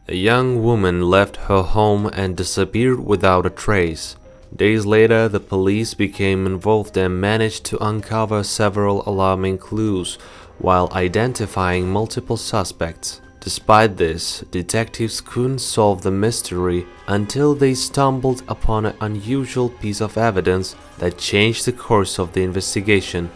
A young woman left her home and disappeared without a trace. Days later, the police became involved and managed to uncover several alarming clues while identifying multiple suspects. Despite this, detectives couldn't solve the mystery until they stumbled upon an unusual piece of evidence that changed the course of the investigation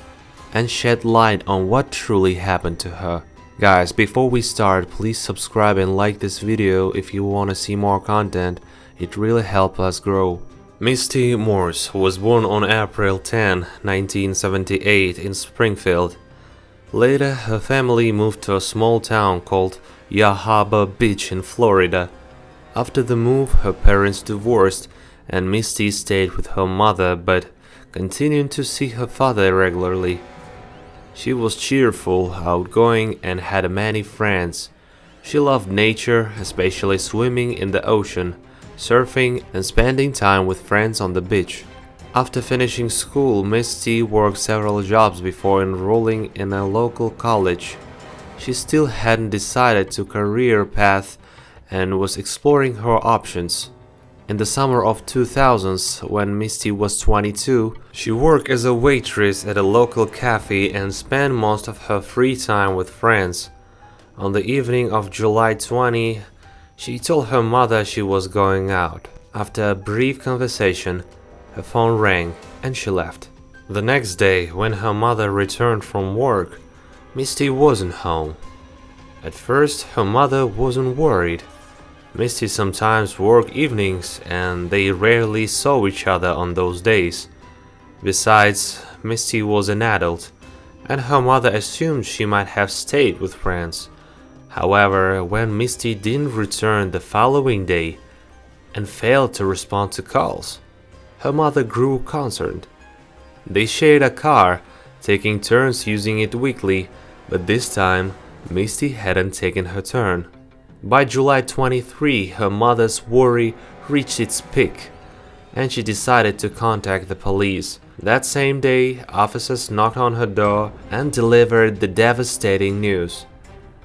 and shed light on what truly happened to her. Guys, before we start, please subscribe and like this video if you want to see more content. It really helps us grow. Misty Morse was born on April 10, 1978 in Springfield. Later, her family moved to a small town called Yahaba Beach in Florida. After the move, her parents divorced and Misty stayed with her mother but continued to see her father regularly. She was cheerful, outgoing, and had many friends. She loved nature, especially swimming in the ocean, surfing, and spending time with friends on the beach. After finishing school, Misty worked several jobs before enrolling in a local college. She still hadn't decided to career path and was exploring her options. In the summer of 2000s, when Misty was 22, she worked as a waitress at a local cafe and spent most of her free time with friends. On the evening of July 20, she told her mother she was going out. After a brief conversation, her phone rang and she left. The next day, when her mother returned from work, Misty wasn't home. At first, her mother wasn't worried. Misty sometimes worked evenings and they rarely saw each other on those days. Besides, Misty was an adult and her mother assumed she might have stayed with friends. However, when Misty didn't return the following day and failed to respond to calls, her mother grew concerned. They shared a car, taking turns using it weekly, but this time Misty hadn't taken her turn. By July 23, her mother's worry reached its peak, and she decided to contact the police. That same day, officers knocked on her door and delivered the devastating news.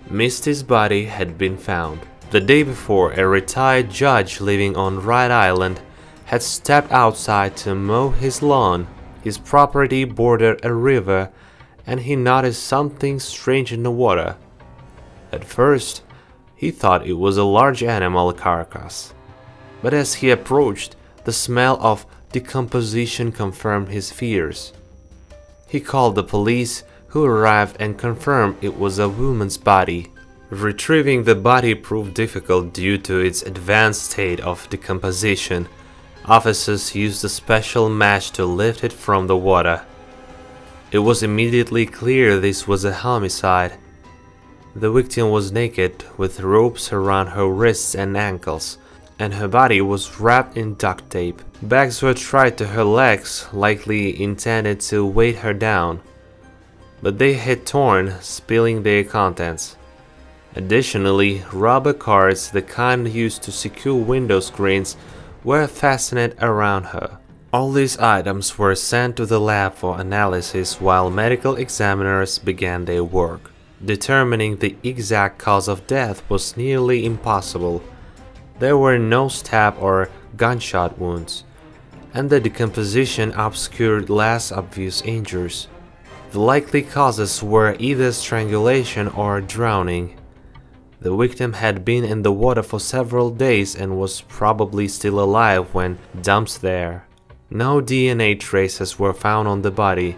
Misty's body had been found. The day before, a retired judge living on Rhode Island had stepped outside to mow his lawn. His property bordered a river, and he noticed something strange in the water. At first, he thought it was a large animal carcass, but as he approached, the smell of decomposition confirmed his fears. He called the police, who arrived and confirmed it was a woman's body. Retrieving the body proved difficult due to its advanced state of decomposition. Officers used a special match to lift it from the water. It was immediately clear this was a homicide. The victim was naked, with ropes around her wrists and ankles, and her body was wrapped in duct tape. Bags were tied to her legs, likely intended to weight her down, but they had torn, spilling their contents. Additionally, rubber cords, the kind used to secure window screens, were fastened around her. All these items were sent to the lab for analysis while medical examiners began their work. Determining the exact cause of death was nearly impossible. There were no stab or gunshot wounds, and the decomposition obscured less obvious injuries. The likely causes were either strangulation or drowning. The victim had been in the water for several days and was probably still alive when dumped there. No DNA traces were found on the body,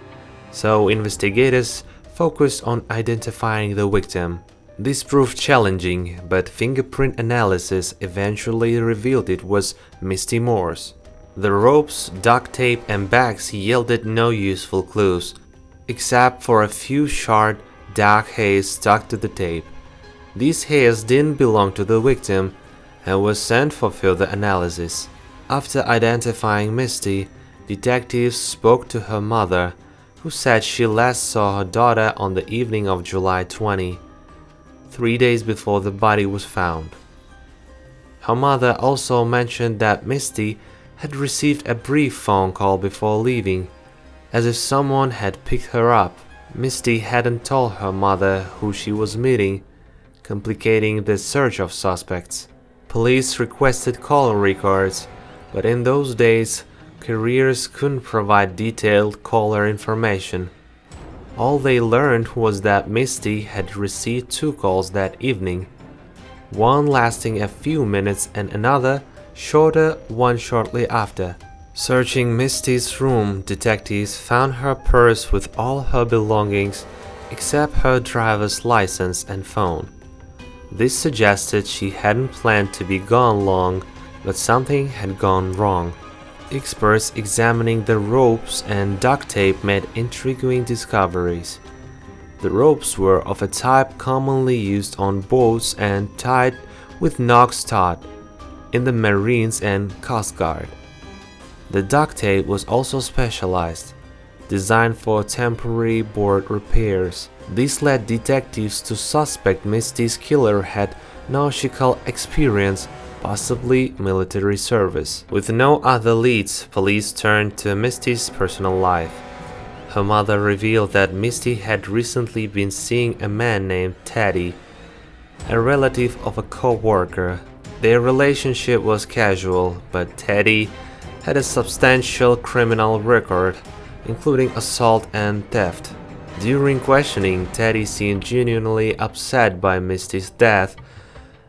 so investigators focused on identifying the victim. This proved challenging, but fingerprint analysis eventually revealed it was Misty Morse. The ropes, duct tape, and bags yielded no useful clues, except for a few short, dark hairs stuck to the tape. These hairs didn't belong to the victim and were sent for further analysis. After identifying Misty, detectives spoke to her mother, who said she last saw her daughter on the evening of July 20, 3 days before the body was found. Her mother also mentioned that Misty had received a brief phone call before leaving, as if someone had picked her up. Misty hadn't told her mother who she was meeting, complicating the search of suspects. Police requested call records, but in those days, couriers couldn't provide detailed caller information. All they learned was that Misty had received 2 calls that evening, one lasting a few minutes and another, shorter, one shortly after. Searching Misty's room, detectives found her purse with all her belongings except her driver's license and phone. This suggested she hadn't planned to be gone long, but something had gone wrong. Experts examining the ropes and duct tape made intriguing discoveries. The ropes were of a type commonly used on boats and tied with knots taut in the Marines and Coast Guard. The duct tape was also specialized, designed for temporary board repairs. This led detectives to suspect Misty's killer had nautical experience, possibly military service. With no other leads, police turned to Misty's personal life. Her mother revealed that Misty had recently been seeing a man named Teddy, a relative of a co-worker. Their relationship was casual, but Teddy had a substantial criminal record, including assault and theft. During questioning, Teddy seemed genuinely upset by Misty's death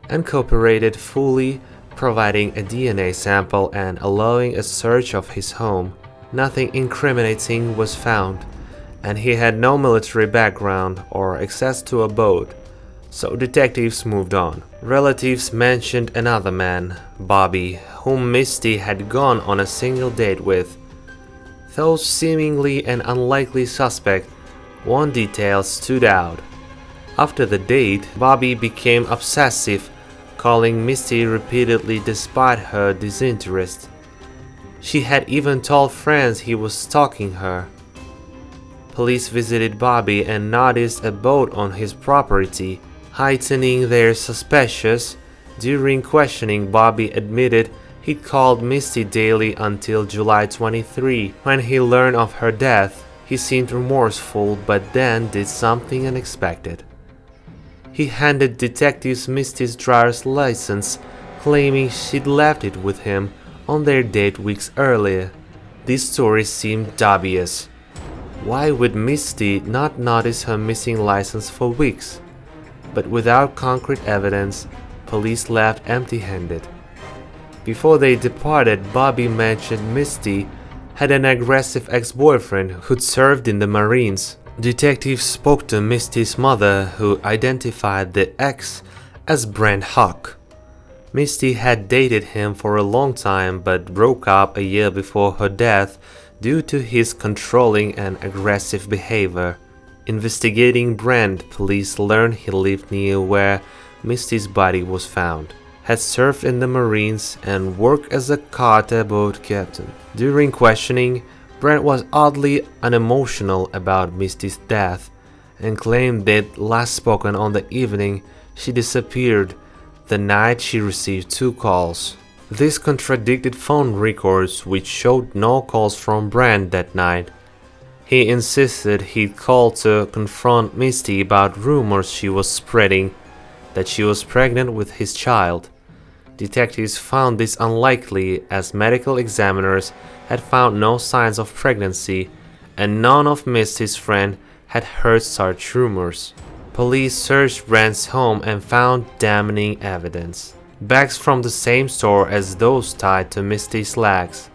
and cooperated fully, providing a DNA sample and allowing a search of his home. Nothing incriminating was found, and he had no military background or access to a boat, so detectives moved on. Relatives mentioned another man, Bobby, whom Misty had gone on a single date with. Though seemingly an unlikely suspect, one detail stood out. After the date, Bobby became obsessive, calling Misty repeatedly despite her disinterest. She had even told friends he was stalking her. Police visited Bobby and noticed a boat on his property, heightening their suspicions. During questioning, Bobby admitted he'd called Misty daily until July 23. When he learned of her death, he seemed remorseful but then did something unexpected. He handed detectives Misty's driver's license, claiming she'd left it with him on their date weeks earlier. This story seemed dubious. Why would Misty not notice her missing license for weeks? But without concrete evidence, police left empty-handed. Before they departed, Bobby mentioned Misty had an aggressive ex-boyfriend who'd served in the Marines. Detectives spoke to Misty's mother, who identified the ex as Brent Huck. Misty had dated him for a long time but broke up a year before her death due to his controlling and aggressive behavior. Investigating Brent, police learned he lived near where Misty's body was found, had served in the Marines, and worked as a cutter boat captain. During questioning, Brent was oddly unemotional about Misty's death and claimed they'd last spoken on the evening she disappeared, the night she received 2 calls. This contradicted phone records which showed no calls from Brent that night. He insisted he'd called to confront Misty about rumors she was spreading, that she was pregnant with his child. Detectives found this unlikely, as medical examiners had found no signs of pregnancy, and none of Misty's friends had heard such rumors. Police searched Brent's home and found damning evidence. Bags from the same store as those tied to Misty's legs,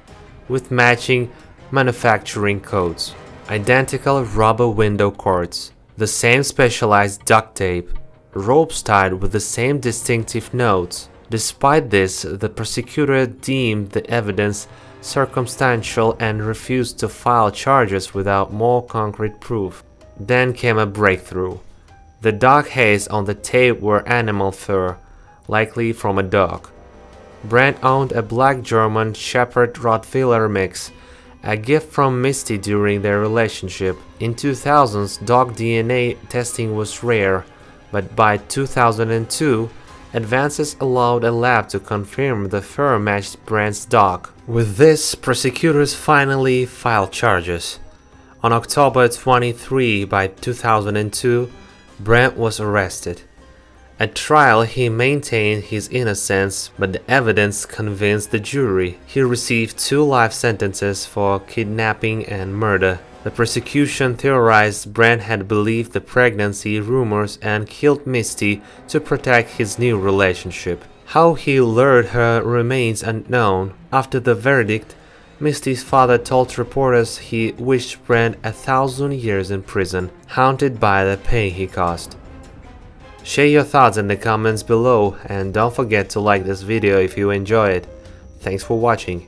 with matching manufacturing codes. Identical rubber window cords, the same specialized duct tape, ropes tied with the same distinctive notes. Despite this, the prosecutor deemed the evidence circumstantial and refused to file charges without more concrete proof. Then came a breakthrough. The dog hairs on the tape were animal fur, likely from a dog. Brent owned a black German Shepherd Rottweiler mix, a gift from Misty during their relationship. In 2000s, dog DNA testing was rare, but by 2002, advances allowed a lab to confirm the fur matched Brent's dog. With this, prosecutors finally filed charges. On October 23 by 2002, Brent was arrested. At trial, he maintained his innocence, but the evidence convinced the jury. He received 2 life sentences for kidnapping and murder. The prosecution theorized Brent had believed the pregnancy rumors and killed Misty to protect his new relationship. How he lured her remains unknown. After the verdict, Misty's father told reporters he wished Brent 1,000 years in prison, haunted by the pain he caused. Share your thoughts in the comments below and don't forget to like this video if you enjoy it. Thanks for watching.